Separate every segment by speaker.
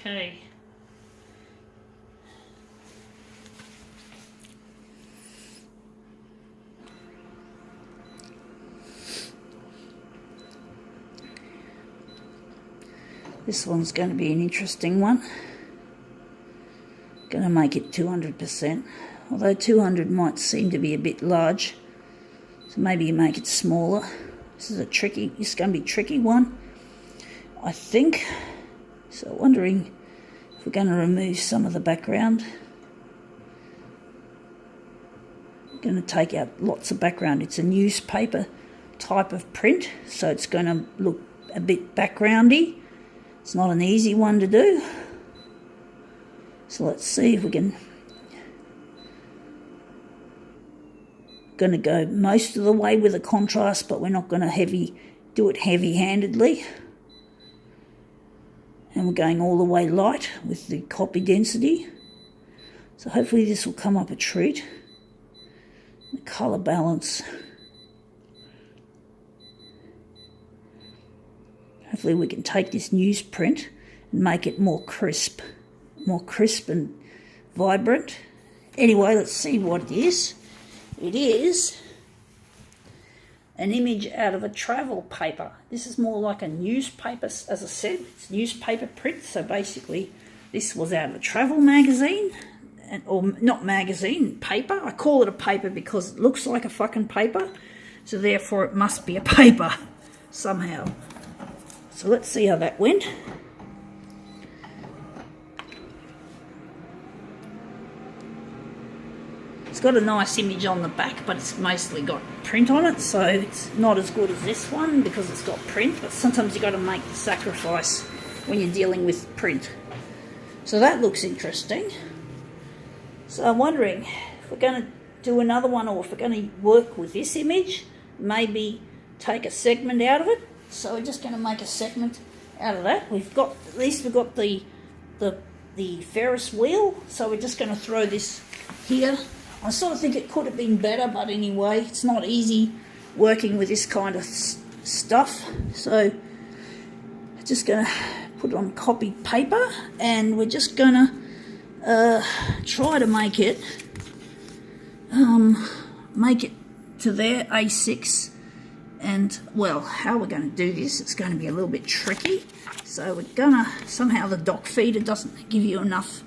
Speaker 1: Okay. This one's going to be an interesting one. Going to make it 200%. Although 200 might seem to be a bit large. So maybe you make it smaller. This is going to be a tricky one, I think. So wondering if we're going to remove some of the background. I'm going to take out lots of background. It's a newspaper type of print, so it's going to look a bit backgroundy. It's not an easy one to do. So let's see if we can. Going to go most of the way with the contrast, but we're not going to do it heavy-handedly. And we're going all the way light with the copy density. So hopefully this will come up a treat. The colour balance. Hopefully we can take this newsprint and make it more crisp and vibrant. Anyway, let's see what it is. It is an image out of a travel paper. This is more like a newspaper, as I said. It's newspaper print, so basically this was out of a travel magazine, or not magazine, paper. I call it a paper because it looks like a fucking paper, so therefore it must be a paper somehow. So let's see how that went. It's got a nice image on the back, but it's mostly got print on it, so it's not as good as this one because it's got print, but sometimes you've got to make the sacrifice when you're dealing with print. So that looks interesting. So I'm wondering if we're going to do another one, or if we're going to work with this image, maybe take a segment out of it. So we're just going to make a segment out of that. At least we've got the Ferris wheel, so we're just going to throw this here. I sort of think it could have been better, but anyway, it's not easy working with this kind of stuff. So I'm just going to put it on copied paper, and we're just going to try to make it to their A6. And, well, how we're going to do this, it's going to be a little bit tricky. So we're going to, somehow the dock feeder doesn't give you enough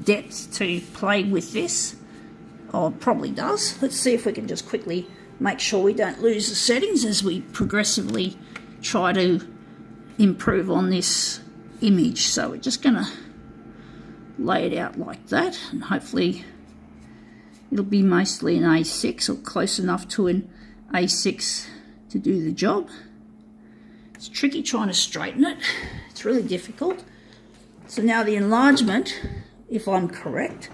Speaker 1: depth to play with this. Oh, it probably does. Let's see if we can just quickly make sure we don't lose the settings as we progressively try to improve on this image. So we're just going to lay it out like that, and hopefully it'll be mostly an A6 or close enough to an A6 to do the job. It's tricky trying to straighten it. It's really difficult. So now the enlargement, if I'm correct,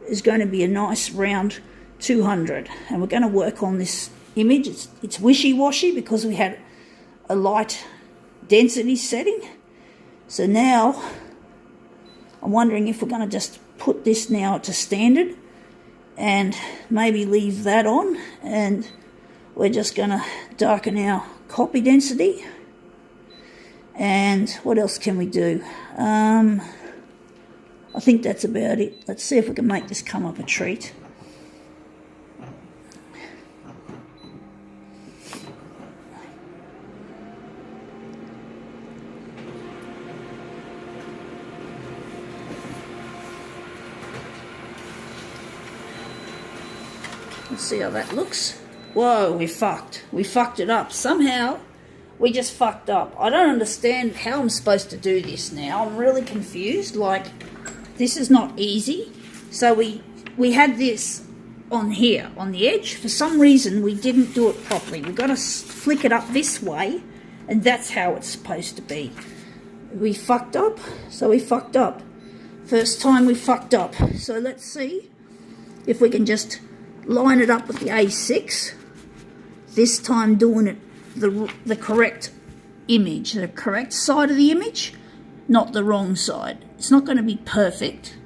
Speaker 1: is going to be a nice round 200, and we're going to work on this image. It's wishy-washy because we had a light density setting. So now I'm wondering if we're going to just put this now to standard and maybe leave that on, and we're just going to darken our copy density. And what else can we do? I think that's about it. Let's see if we can make this come up a treat. Let's see how that looks. Whoa, we fucked. We fucked it up. Somehow, we just fucked up. I don't understand how I'm supposed to do this now. I'm really confused. Like, this is not easy. So we had this on here, on the edge. For some reason, we didn't do it properly. We've got to flick it up this way, and that's how it's supposed to be. We fucked up, so we fucked up. First time we fucked up. So let's see if we can just line it up with the A6. This time doing it the correct image, the correct side of the image, not the wrong side. It's not going to be perfect,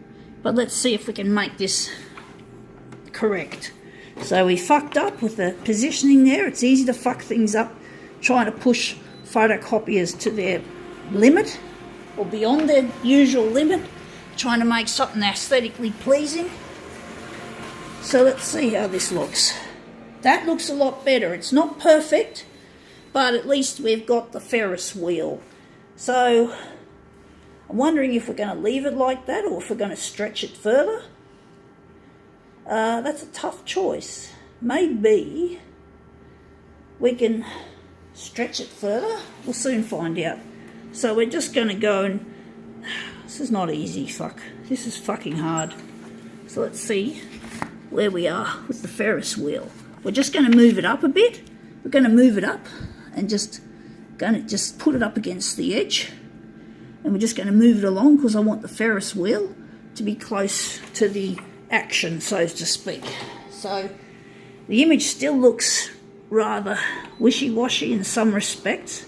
Speaker 1: but let's see if we can make this correct. So we fucked up with the positioning there. It's easy to fuck things up trying to push photocopiers to their limit. or beyond their usual limit, trying to make something aesthetically pleasing. So let's see how this looks. That looks a lot better. It's not perfect, but at least we've got the Ferris wheel. So I'm wondering if we're going to leave it like that or if we're going to stretch it further. That's a tough choice. Maybe we can stretch it further. We'll soon find out. So we're just going to go and... This is not easy, fuck. This is fucking hard. So let's see where we are with the Ferris wheel. We're just going to move it up a bit. We're going to move it up and just put it up against the edge. And we're just going to move it along because I want the Ferris wheel to be close to the action, so to speak. So the image still looks rather wishy-washy in some respects.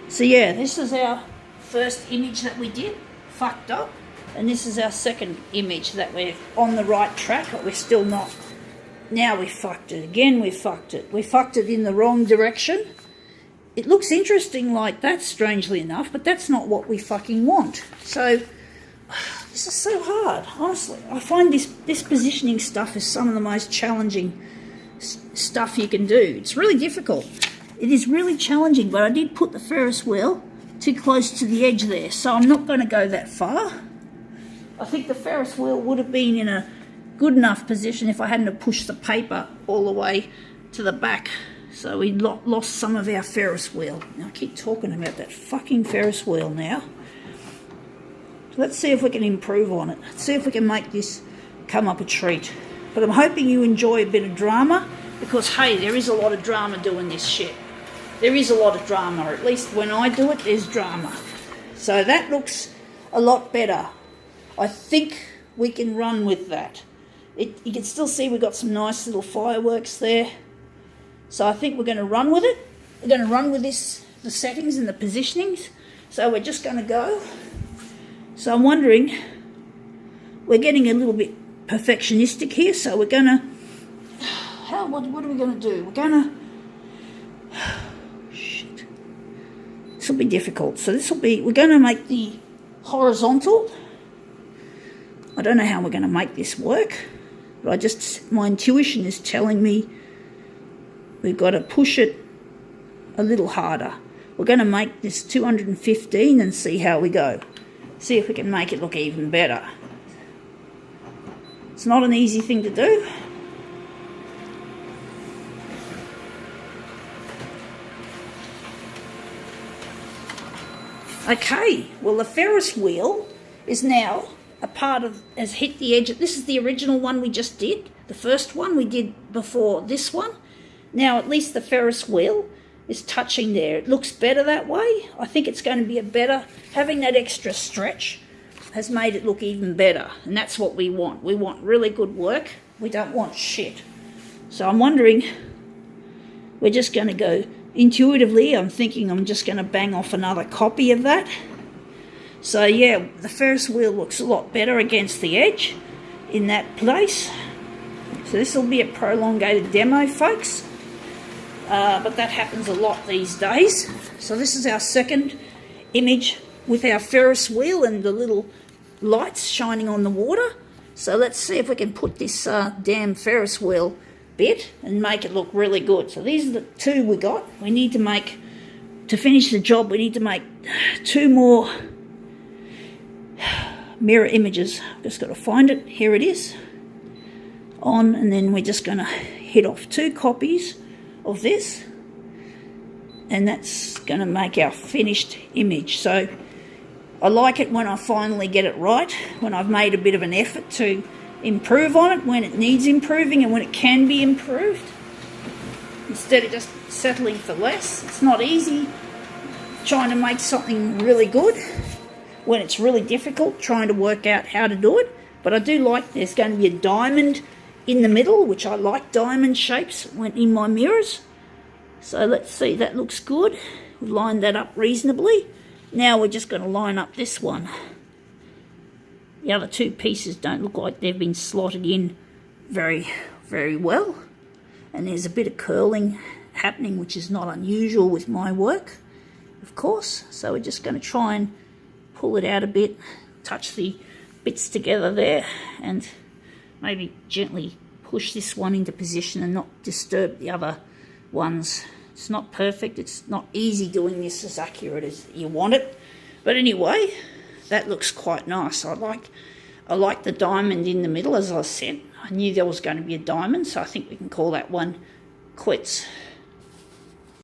Speaker 1: So yeah, this is our first image that we did, fucked up, and this is our second image that we're on the right track, but we're still not. Now we fucked it again. We fucked it. We fucked it in the wrong direction. It looks interesting like that, strangely enough, but that's not what we fucking want. So this is so hard, honestly. I find this positioning stuff is some of the most challenging stuff you can do. It's really difficult. It is really challenging, but I did put the Ferris wheel too close to the edge there, so I'm not going to go that far. I think the Ferris wheel would have been in a good enough position if I hadn't have pushed the paper all the way to the back. So we lost some of our Ferris wheel. Now I keep talking about that fucking Ferris wheel now. So let's see if we can improve on it. Let's see if we can make this come up a treat. But I'm hoping you enjoy a bit of drama, because hey, there is a lot of drama doing this shit. There is a lot of drama, or at least when I do it, there's drama. So that looks a lot better. I think we can run with that. You can still see we've got some nice little fireworks there. So I think we're going to run with it. We're going to run with this, the settings and the positionings. So we're just going to go. So I'm wondering, we're getting a little bit perfectionistic here. So we're going to, what are we going to do? We're going to, shit. This will be difficult. So we're going to make the horizontal. I don't know how we're going to make this work, but my intuition is telling me we've got to push it a little harder. We're going to make this 215 and see how we go. See if we can make it look even better. It's not an easy thing to do. Okay, well the Ferris wheel is now has hit the edge. This is the original one we just did. The first one we did before this one. Now at least the Ferris wheel is touching there. It looks better that way. I think it's going to be having that extra stretch has made it look even better. And that's what we want. We want really good work. We don't want shit. So I'm wondering, we're just going to go intuitively. I'm thinking I'm just going to bang off another copy of that. So yeah, the Ferris wheel looks a lot better against the edge in that place. So this will be a prolongated demo, folks. But that happens a lot these days. So this is our second image with our Ferris wheel and the little lights shining on the water. So let's see if we can put this damn Ferris wheel bit and make it look really good. So these are the two we got. We need to finish the job, we need to make 2 more mirror images. I've just got to find it. Here it is. And then we're just going to hit off 2 copies of this, and that's going to make our finished image. So I like it when I finally get it right, when I've made a bit of an effort to improve on it, when it needs improving and when it can be improved, instead of just settling for less. It's not easy trying to make something really good when it's really difficult trying to work out how to do it. But I do like there's going to be a diamond in the middle, which I like diamond shapes in my mirrors. So let's see, that looks good. We've lined that up reasonably. Now we're just going to line up this one. The other 2 pieces don't look like they've been slotted in very, very well. And there's a bit of curling happening, which is not unusual with my work, of course. So we're just going to try and pull it out a bit, touch the bits together there, and maybe gently push this one into position and not disturb the other ones. It's not perfect. It's not easy doing this as accurate as you want it. But anyway, that looks quite nice. I like the diamond in the middle, as I said. I knew there was going to be a diamond, so I think we can call that one quits.